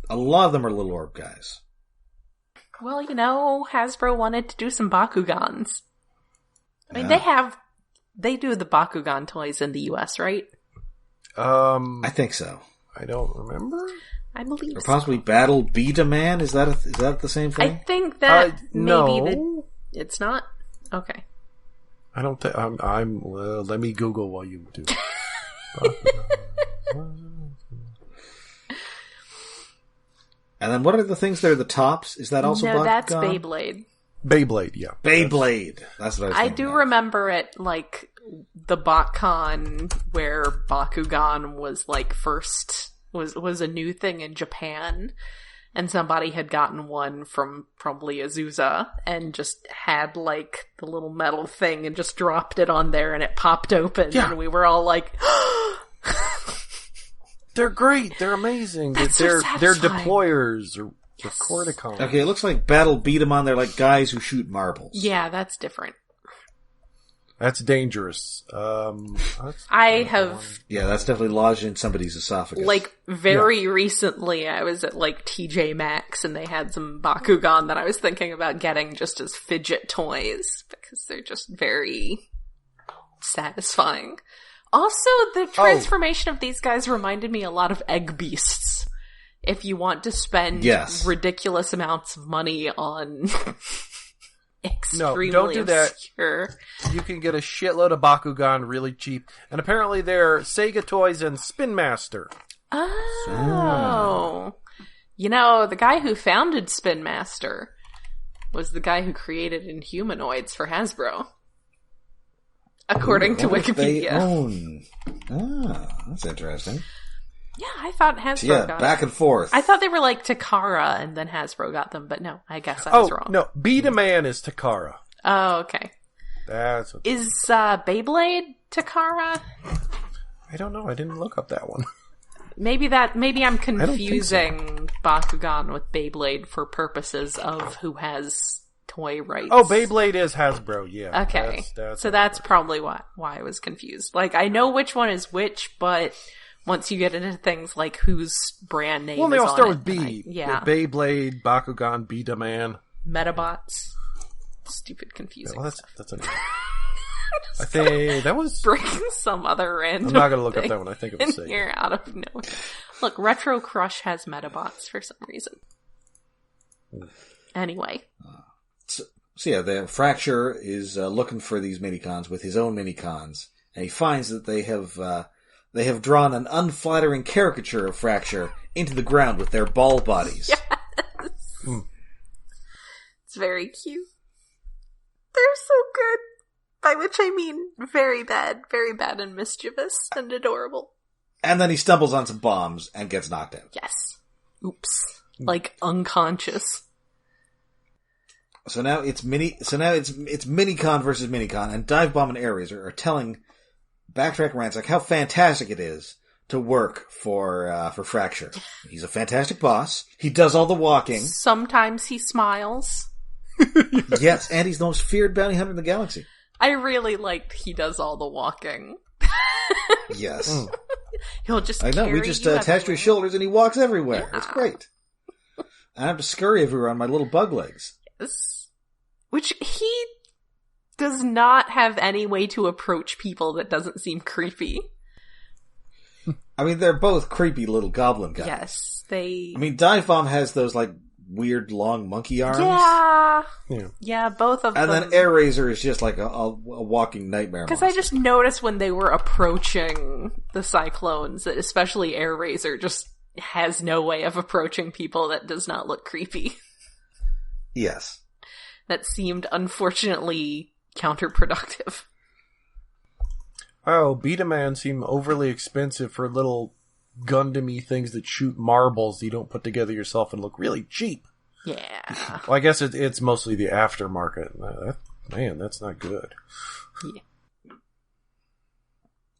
A lot of them are little orb guys. Well, Hasbro wanted to do some Bakugans. I mean, they do the Bakugan toys in the US, right? I think so. I don't remember. I believe or possibly so. Battle Beat-A-Man? Is that the same thing? I think that maybe no. It's not? Okay. I don't think well, let me Google while you do. And then what are the things that are the tops? Is that also Bakugan? No, that's Beyblade. Beyblade, yeah. Beyblade. That's what I was thinking. I do remember it, the BotCon where Bakugan was, first, was a new thing in Japan. And somebody had gotten one from probably Azusa and just had, the little metal thing and just dropped it on there and it popped open. Yeah. And we were all like, they're great. They're amazing. That's they're satisfying. deployers or Cordicons. Okay, it looks like Battle Beat 'em on. They're like guys who shoot marbles. Yeah, that's different. That's dangerous. I have... Yeah, that's definitely lodged in somebody's esophagus. Very recently, I was at, TJ Maxx, and they had some Bakugan that I was thinking about getting just as fidget toys, because they're just very satisfying. Also, the transformation of these guys reminded me a lot of Egg Beasts. If you want to spend ridiculous amounts of money on extremely don't do that. obscure. You can get a shitload of Bakugan really cheap. And apparently they're Sega toys and Spin Master. Oh. You know, the guy who founded Spin Master was the guy who created Inhumanoids for Hasbro. According to Wikipedia. They own. That's interesting. Yeah, I thought Hasbro got them. Back and forth. I thought they were like Takara and then Hasbro got them, but no, I guess I was wrong. No, Beta-Man is Takara. Oh, okay. That's what... Is Beyblade Takara? I don't know. I didn't look up that one. Maybe I'm confusing Bakugan with Beyblade for purposes of who has toy rights. Oh, Beyblade is Hasbro, yeah. Okay. That's probably why I was confused. Like, I know which one is which, but once you get into things like whose brand name is on it. Well, they all start with B. Yeah. Beyblade, Bakugan, Beta-Man. Metabots. Stupid confusing. Well, that's enough. I think that was... Bring some other random I'm not going to look up that one. I think it was here out of nowhere. Look, Retro Crush has Metabots for some reason. Anyway. So yeah, the Fracture is looking for these Mini-Cons with his own Mini-Cons, and he finds that they have drawn an unflattering caricature of Fracture into the ground with their ball bodies. Yes! It's very cute. They're so good. By which I mean very bad and mischievous and adorable. And then he stumbles on some bombs and gets knocked out. Yes. Oops. Like unconscious. So now it's Mini-Con versus Mini-Con, and Dive Bomb and Air Razor are telling Backtrack Ransack how fantastic it is to work for Fracture. He's a fantastic boss. He does all the walking. Sometimes he smiles. Yes, and he's the most feared bounty hunter in the galaxy. I really liked he does all the walking. Yes. He'll just I know, we just attach to his shoulders and he walks everywhere. Yeah. It's great. I have to scurry everywhere on my little bug legs. Yes. Which he does not have any way to approach people that doesn't seem creepy. I mean, they're both creepy little goblin guys. Yes, they... I mean, Dive Bomb has those, like, weird long monkey arms. Yeah, both of them. And then Air Razor is just like a walking nightmare monster. Because I just noticed when they were approaching the Cyclones that especially Air Razor just has no way of approaching people that does not look creepy. Yes. That seemed unfortunately counterproductive. Oh, Beta-Man seem overly expensive for little Gundam-y things that shoot marbles you don't put together yourself and look really cheap. Yeah. Well, I guess it's mostly the aftermarket. Man, that's not good. Yeah.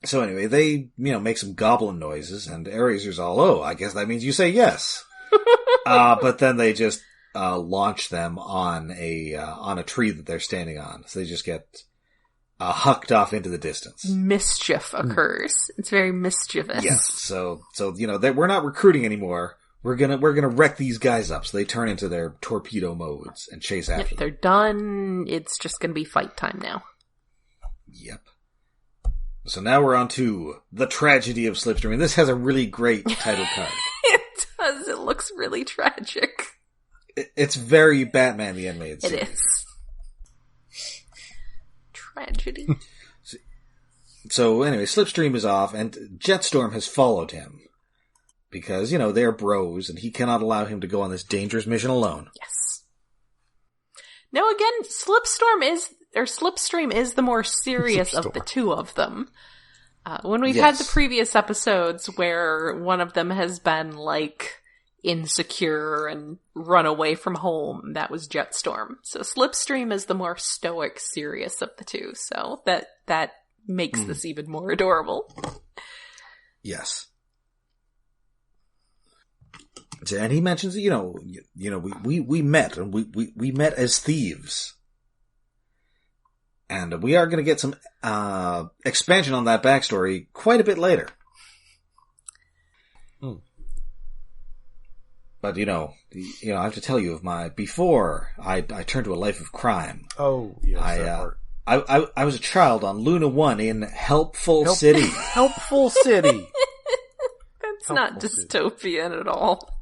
So anyway, they, make some goblin noises, and Air Razor's all, I guess that means you say yes. But then they just launch them on a tree that they're standing on. So they just get hucked off into the distance. Mischief occurs. It's very mischievous. Yes. So we're not recruiting anymore. We're gonna wreck these guys up. So they turn into their torpedo modes and chase after them. They're done. It's just gonna be fight time now. Yep. So now we're on to The Tragedy of Slipstream. And this has a really great title card. It does. It looks really tragic. It's very Batman the Animated Series. It is. Tragedy. So anyway, Slipstream is off, and Jetstorm has followed him. Because, they're bros, and he cannot allow him to go on this dangerous mission alone. Yes. Now again, Slipstream is the more serious of the two of them. When we've had the previous episodes where one of them has been, insecure and run away from home, that was Jetstorm. So Slipstream is the more stoic, serious of the two. So that makes this even more adorable. Yes. And he mentions, we met, and we met as thieves. And we are going to get some expansion on that backstory quite a bit later. But, I have to tell you before I turned to a life of crime. Oh, yes, I was a child on Luna 1 in Helpful City. Helpful City. That's not dystopian at all.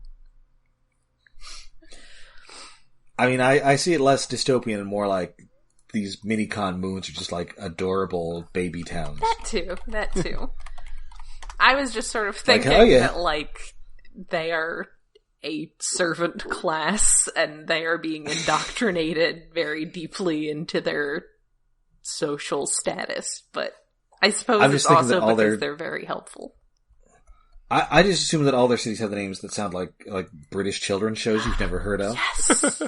I mean, I see it less dystopian and more like these mini-con moons are just like adorable baby towns. That too. I was just sort of thinking that, like, they are a servant class and they are being indoctrinated very deeply into their social status, but I suppose it's also because they're very helpful. I just assume that all their cities have the names that sound like British children's shows you've never heard of. Yes!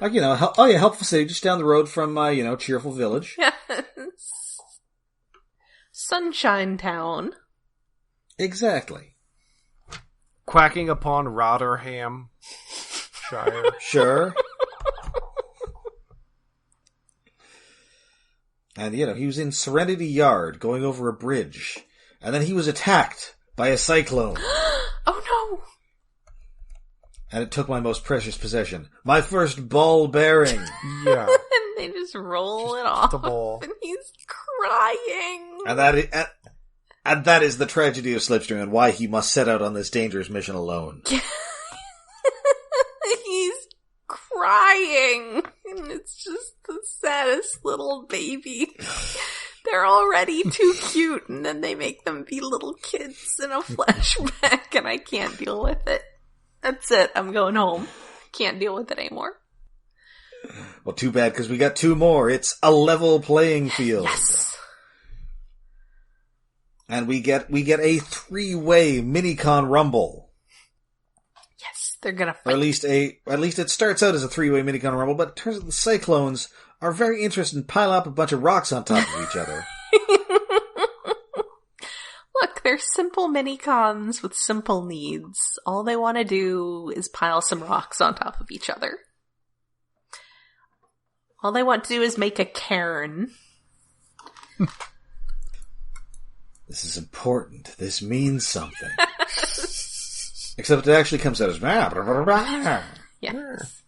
Like, Helpful City, just down the road from, Cheerful Village. Yes. Sunshine Town. Exactly. Quacking upon Rotherham Shire. Sure. And, he was in Serenity Yard, going over a bridge. And then he was attacked by a cyclone. Oh no! And it took my most precious possession. My first ball bearing. Yeah. And they just roll it off. The ball. And he's crying. And that is the tragedy of Slipstream and why he must set out on this dangerous mission alone. He's crying. And it's just the saddest little baby. They're already too cute, and then they make them be little kids in a flashback, and I can't deal with it. That's it. I'm going home. Can't deal with it anymore. Well, too bad, because we got two more. It's a level playing field. Yes. And we get a 3-way Mini-Con Rumble. Yes, they're gonna fight. Or at least it starts out as a 3-way Mini-Con Rumble, but it turns out the Cyclones are very interested in piling up a bunch of rocks on top of each other. Look, they're simple Mini-Cons with simple needs. All they want to do is pile some rocks on top of each other. All they want to do is make a cairn. This is important. This means something. Except it actually comes out as... Yes.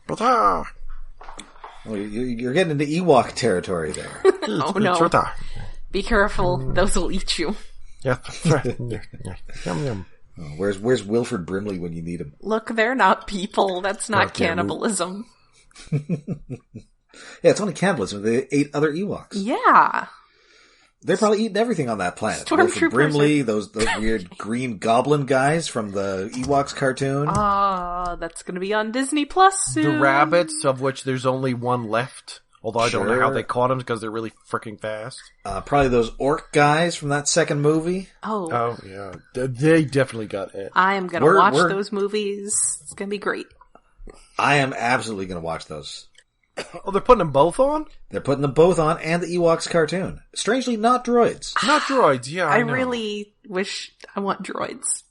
Well, you're getting into Ewok territory there. Oh no. Be careful, those will eat you. Yeah. Yum yum. Oh, where's Wilford Brimley when you need him? Look, they're not people. That's not cannibalism. Yeah, it's only cannibalism. They ate other Ewoks. Yeah. They're probably eating everything on that planet. Wilford Brimley, those weird green goblin guys from the Ewoks cartoon. That's going to be on Disney Plus soon. The rabbits, of which there's only one left. Although I don't know how they caught them because they're really freaking fast. Probably those orc guys from that second movie. Oh yeah. They definitely got it. I am going to watch those movies. It's going to be great. I am absolutely going to watch those. Oh, they're putting them both on? They're putting them both on, and the Ewoks cartoon. Strangely, not droids. Not droids, yeah. I really wish I want droids.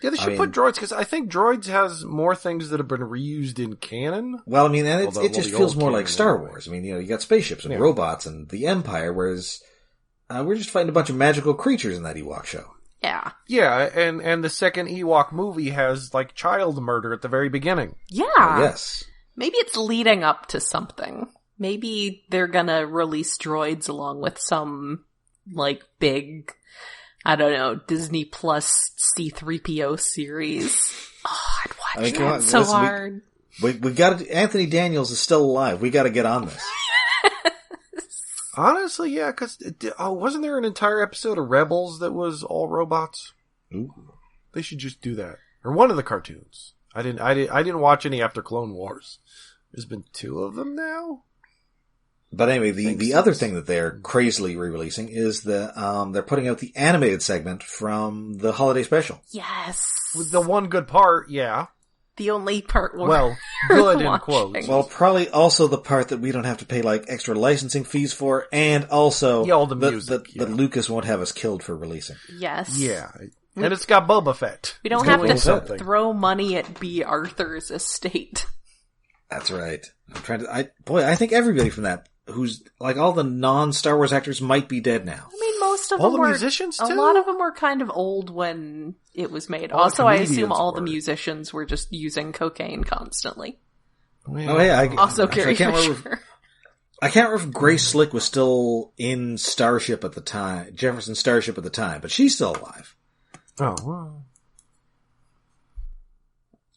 Yeah, they should put droids, because I think droids has more things that have been reused in canon. Well, I mean, and it just feels more like Star Wars. I mean, you got spaceships and robots and the Empire, whereas we're just fighting a bunch of magical creatures in that Ewok show. Yeah. Yeah, and the second Ewok movie has, like, child murder at the very beginning. Yeah. Yes. Maybe it's leading up to something. Maybe they're gonna release droids along with some, like, big, I don't know, Disney Plus C-3PO series. Oh, I'd watch that so hard. We got to, Anthony Daniels is still alive. We got to get on this. Honestly, yeah, because wasn't there an entire episode of Rebels that was all robots? Ooh. They should just do that, or one of the cartoons. I didn't watch any after Clone Wars. There's been 2 of them now. But anyway, the other thing that they're crazily re-releasing is they're putting out the animated segment from the holiday special. Yes. With the one good part, yeah. The only part where well, good in quotes. Well, probably also the part that we don't have to pay like extra licensing fees for, and also all the music, that Lucas won't have us killed for releasing. Yes. Yeah. And it's got Boba Fett. We don't have to throw money at B. Arthur's estate. That's right. I think everybody from that, who's like all the non-Star Wars actors, might be dead now. I mean, most of all them the were, musicians too? A lot of them were kind of old when it was made. All also, I assume all the musicians were just using cocaine constantly. Oh yeah. Also, Carrie Fisher. I can't remember if Grace Slick was still in Starship at the time, Jefferson Starship at the time, but she's still alive. Oh, well.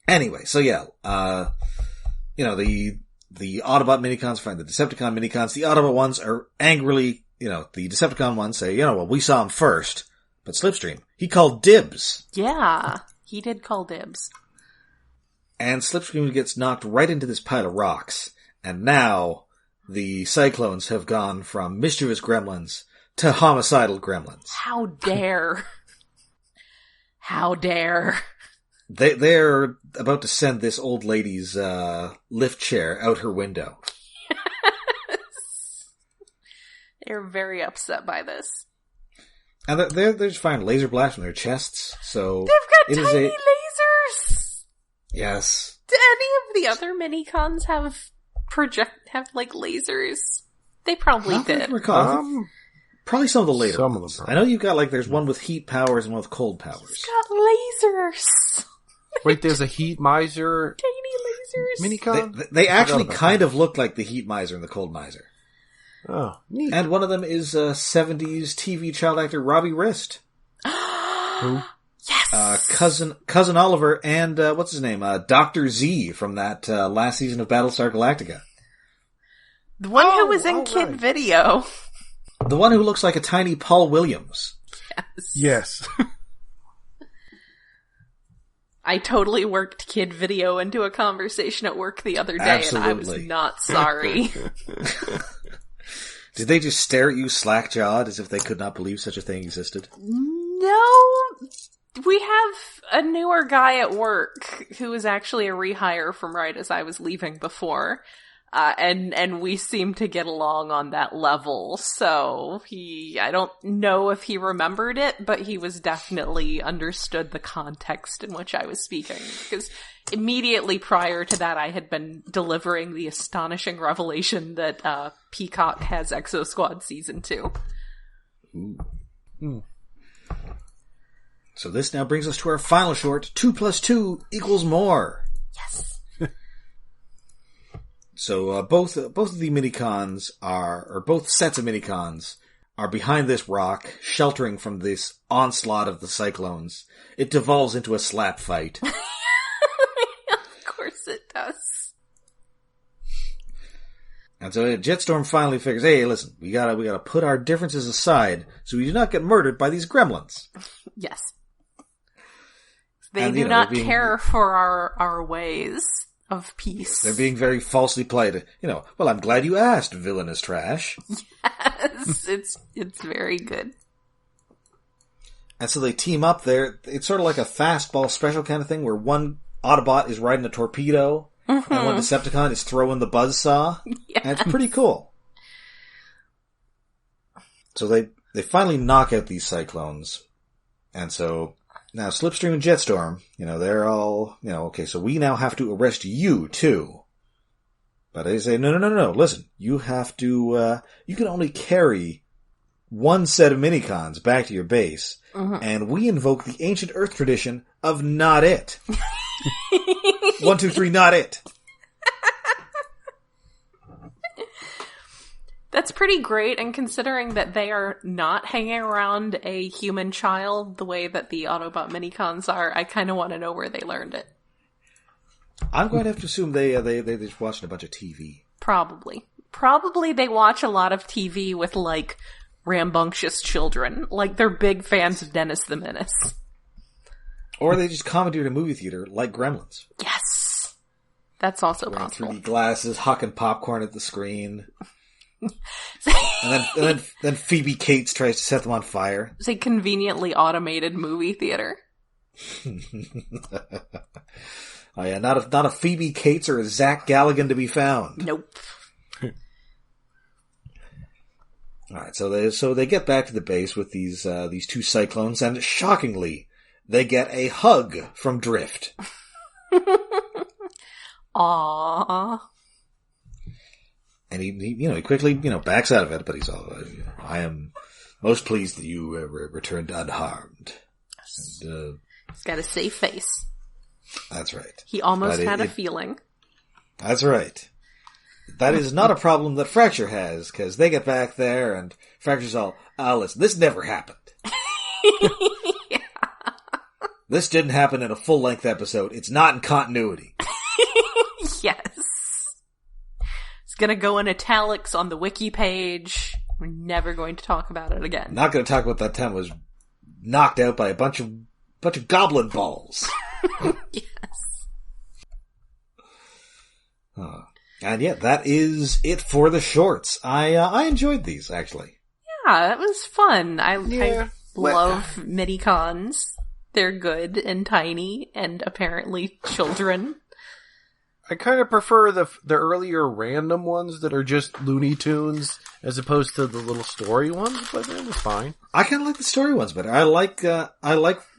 Anyway, so yeah, the Autobot Mini-Cons find the Decepticon Mini-Cons. The Autobot ones are angrily, the Decepticon ones say, well, we saw him first. But Slipstream, he called dibs. Yeah, he did call dibs. And Slipstream gets knocked right into this pile of rocks. And now the Cyclones have gone from mischievous gremlins to homicidal gremlins. How dare. How dare. They're about to send this old lady's lift chair out her window. They're very upset by this. And they're just firing laser blasts from their chests, so... They've got tiny lasers! Yes. Do any of the other Mini-Cons have lasers? They probably did. Probably some of the later ones. Some of them. I know you've got, there's one with heat powers and one with cold powers. It's got lasers! Wait, there's a Heat Miser Tiny lasers! Mini-Con? They actually kind of look like the Heat Miser and the Cold Miser. Oh, neat. And one of them is 70s TV child actor Robbie Wrist. Who? Yes! Cousin Oliver and, what's his name? Dr. Z from that last season of Battlestar Galactica. The one who was in Kid Video. The one who looks like a tiny Paul Williams. Yes. I totally worked Kid Video into a conversation at work the other day, Absolutely. And I was not sorry. Did they just stare at you slack-jawed as if they could not believe such a thing existed? No. We have a newer guy at work who is actually a rehire from right as I was leaving before. And we seem to get along on that level. So I don't know if he remembered it, but he was definitely understood the context in which I was speaking. Because immediately prior to that, I had been delivering the astonishing revelation that, Peacock has Exo Squad Season 2. Ooh. So this now brings us to our final short, 2 + 2 = more. Yes. So both of the Mini-Cons or both sets of Mini-Cons are behind this rock, sheltering from this onslaught of the Cyclones. It devolves into a slap fight. Of course it does. And so Jetstorm finally figures, hey, listen, we gotta put our differences aside so we do not get murdered by these gremlins. Yes. They do not care for our ways of peace. They're being very falsely polite. Well, I'm glad you asked, villainous trash. Yes, it's very good. And so they team up there. It's sort of like a fastball special kind of thing where one Autobot is riding a torpedo and one Decepticon is throwing the buzzsaw. Yes. And it's pretty cool. So they finally knock out these Cyclones. And so now Slipstream and Jetstorm, they're all, okay, so we now have to arrest you too. But they say, no, listen, you have to, you can only carry one set of Mini-Cons back to your base, and we invoke the ancient Earth tradition of not it. 1, 2, 3, not it. That's pretty great, and considering that they are not hanging around a human child the way that the Autobot Mini-Cons are, I kind of want to know where they learned it. I'm going to have to assume they just watched a bunch of TV. Probably. Probably they watch a lot of TV with, rambunctious children. They're big fans of Dennis the Menace. Or they just commandeered a movie theater like Gremlins. Yes! That's also wearing possible. 3D glasses, hucking popcorn at the screen. and then Phoebe Cates tries to set them on fire. It's a conveniently automated movie theater. Oh yeah, not a Phoebe Cates or a Zach Galligan to be found. Nope. All right, so they get back to the base with these two Cyclones, and shockingly, they get a hug from Drift. Aww. And he quickly, backs out of it, but he's all, I am most pleased that you returned unharmed. And, he's got a safe face. That's right. He almost had a feeling. That's right. That is not a problem that Fracture has, because they get back there and Fracture's all, listen, this never happened. Yeah. This didn't happen in a full-length episode. It's not in continuity. Yes. It's gonna go in italics on the wiki page. We're never going to talk about it again. Not going to talk about that time was knocked out by a bunch of goblin balls. Yes. And yeah, that is it for the shorts. I enjoyed these, actually. Yeah, that was fun. I love Mini-Cons. They're good and tiny and apparently children. I kind of prefer the earlier random ones that are just Looney Tunes as opposed to the little story ones, but it was fine. I kind of like the story ones better. I like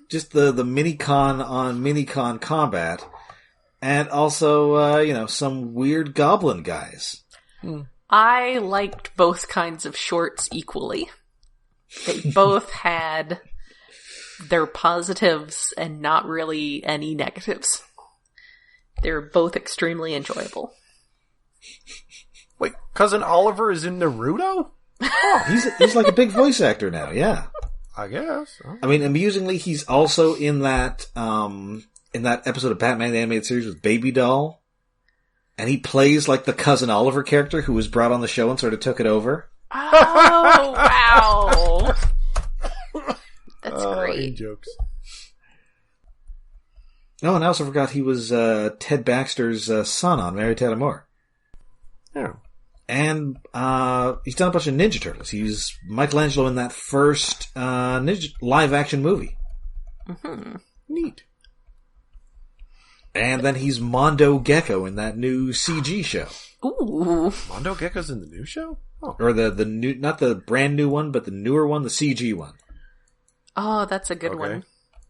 just the Mini-Con on Mini-Con combat, and also some weird goblin guys. I liked both kinds of shorts equally. They both had their positives and not really any negatives. They're both extremely enjoyable. Wait, Cousin Oliver is in Naruto? Oh, he's like a big voice actor now, yeah. I guess. Oh. I mean, amusingly, he's also in that episode of Batman the Animated Series with Baby Doll. And he plays like the Cousin Oliver character who was brought on the show and sort of took it over. Oh, wow. That's great. Jokes. Oh, and I also forgot he was Ted Baxter's son on Mary Tyler Moore. Yeah. And he's done a bunch of Ninja Turtles. He's Michelangelo in that first Ninja live-action movie. Mm-hmm. Neat. And then he's Mondo Gecko in that new CG show. Ooh. Mondo Gecko's in the new show? Oh. Or the new, not the brand new one, but the newer one, the CG one. Oh, that's a good one.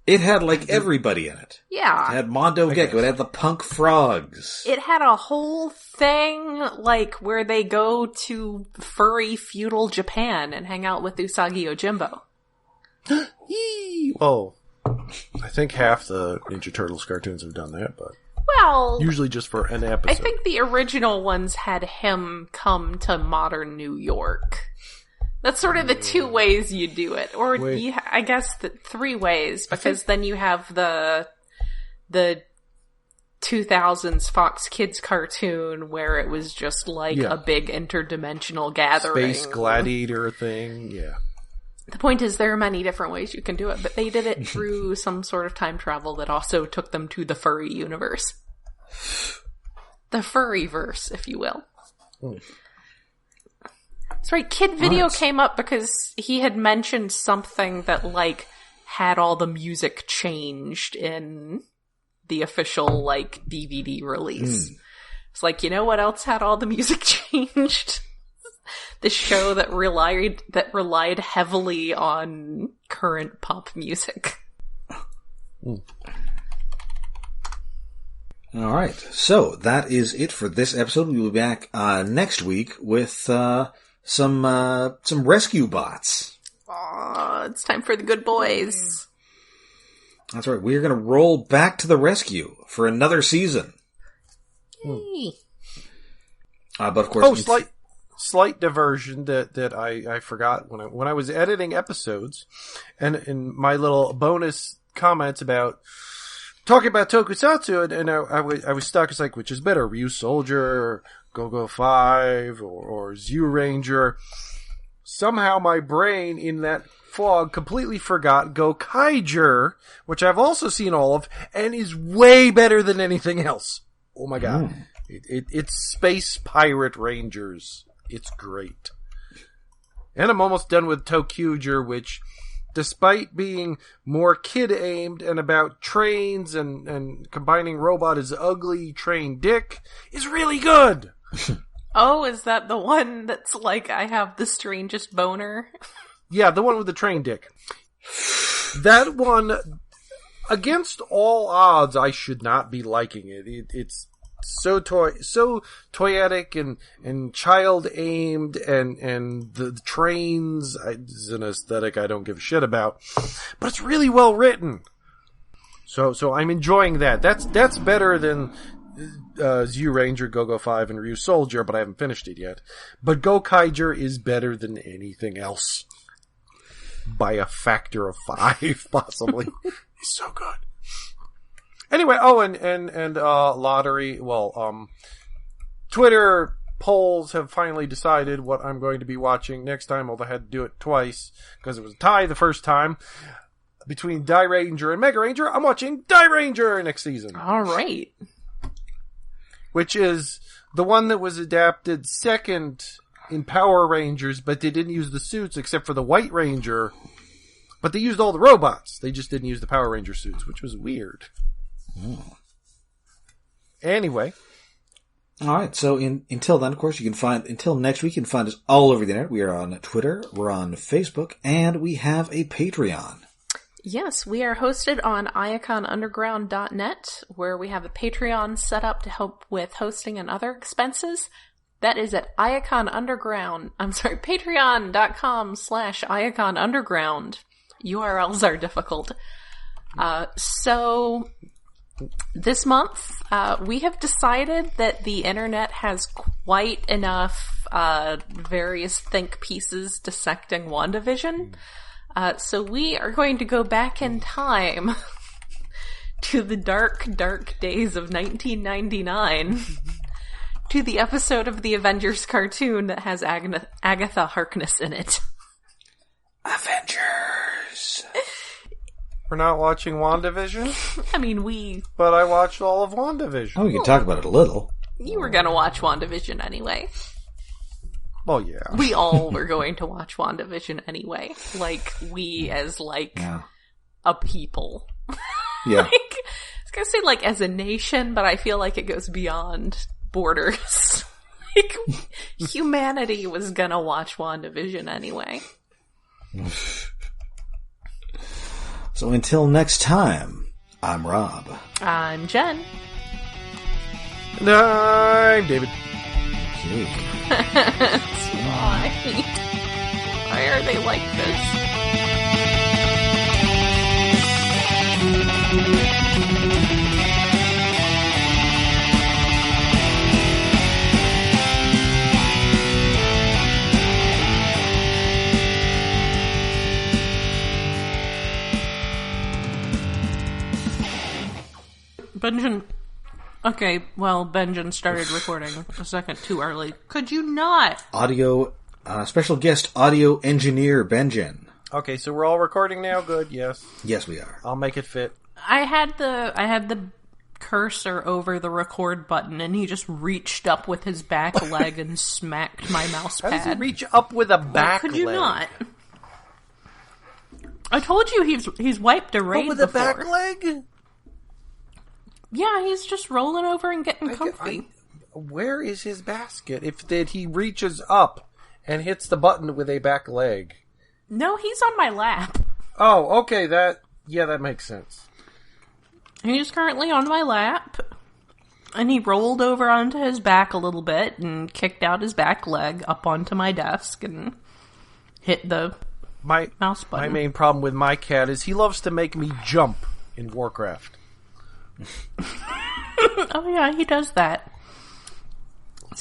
It had, like, everybody in it. Yeah. It had Mondo Gecko. It had the punk frogs. It had a whole thing, like, where they go to furry feudal Japan and hang out with Usagi Yojimbo. Oh. I think half the Ninja Turtles cartoons have done that, but... Well... usually just for an episode. I think the original ones had him come to modern New York. That's sort of the two ways you do it. Or I guess the three ways, because then you have the 2000s Fox Kids cartoon where it was just like a big interdimensional gathering. Space gladiator thing, yeah. The point is there are many different ways you can do it, but they did it through some sort of time travel that also took them to the furry universe. The furry-verse, if you will. That's right, Kid Video came up because he had mentioned something that, like, had all the music changed in the official, like, DVD release. It's like, you know what else had all the music changed? The show that relied heavily on current pop music. All right, so that is it for this episode. We will be back next week with some rescue bots. Aw, it's time for the good boys. That's right. We're going to roll back to the rescue for another season. Yay. But of course, slight diversion that I forgot when I was editing episodes, and in my little bonus comments about talking about Tokusatsu, and I was stuck. It's like, which is better, Ryu Soldier, Go-Go 5, or Zyuranger? Somehow my brain in that fog completely forgot Go-Kaiger, which I've also seen all of, and is way better than anything else. Oh my god. It's Space Pirate Rangers. It's great. And I'm almost done with Tokuger, which, despite being more kid-aimed and about trains and combining robot as ugly train dick, is really good. Oh, is that the one that's like, I have the strangest boner? Yeah, the one with the train dick. That one, against all odds, I should not be liking it. It's so toyetic and child aimed, and the trains is an aesthetic I don't give a shit about, but it's really well written. So I'm enjoying that. That's better than Zyuranger, Go-Go 5, and Ryu Soldier, but I haven't finished it yet. But Go-Kaiger is better than anything else. By a factor of 5, possibly. He's so good. Anyway, and lottery. Well, Twitter polls have finally decided what I'm going to be watching next time, although I had to do it twice because it was a tie the first time between Die Ranger and Mega Ranger. I'm watching Die Ranger next season. All right. Which is the one that was adapted second in Power Rangers, but they didn't use the suits except for the White Ranger. But they used all the robots. They just didn't use the Power Ranger suits, which was weird. Anyway. All right, so until then, of course, until next week, you can find us all over the internet. We are on Twitter, we're on Facebook, and we have a Patreon. Yes, we are hosted on iaconunderground.net, where we have a Patreon set up to help with hosting and other expenses. That is at patreon.com/iaconunderground. URLs are difficult. So this month, we have decided that the internet has quite enough various think pieces dissecting WandaVision. So we are going to go back in time to the dark, dark days of 1999 to the episode of the Avengers cartoon that has Agatha Harkness in it. Avengers. We're not watching WandaVision? I mean, But I watched all of WandaVision. Oh, we can talk about it a little. You were gonna watch WandaVision anyway. Well, yeah. We all were going to watch WandaVision anyway. Like, a people. Yeah. I was gonna say, as a nation, but I feel like it goes beyond borders. Humanity was gonna watch WandaVision anyway. So until next time, I'm Rob. I'm Jen. And I'm David. Cute. Why? Why are they like this? Benjamin. Okay, well, Benjamin started recording a second too early. Could you not? Special guest audio engineer Benjamin. Okay, so we're all recording now? Good, yes. Yes, we are. I'll make it fit. I had the cursor over the record button, and he just reached up with his back leg and smacked my mouse pad. How does he reach up with a back Could you leg? not? I told you he's wiped a raid with before. a back leg? Yeah, he's just rolling over and getting comfy. Where is his basket? If he reaches up and hits the button with a back leg. No, he's on my lap. Oh, okay, that makes sense. He's currently on my lap, and he rolled over onto his back a little bit and kicked out his back leg up onto my desk and hit the mouse button. My main problem with my cat is he loves to make me jump in Warcraft. Oh yeah, he does that.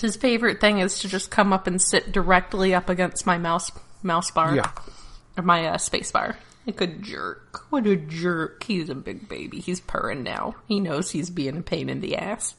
His favorite thing is to just come up and sit directly up against my mouse bar. Yeah. Or my space bar. Like a jerk. What a jerk. He's a big baby. He's purring now. He knows he's being a pain in the ass.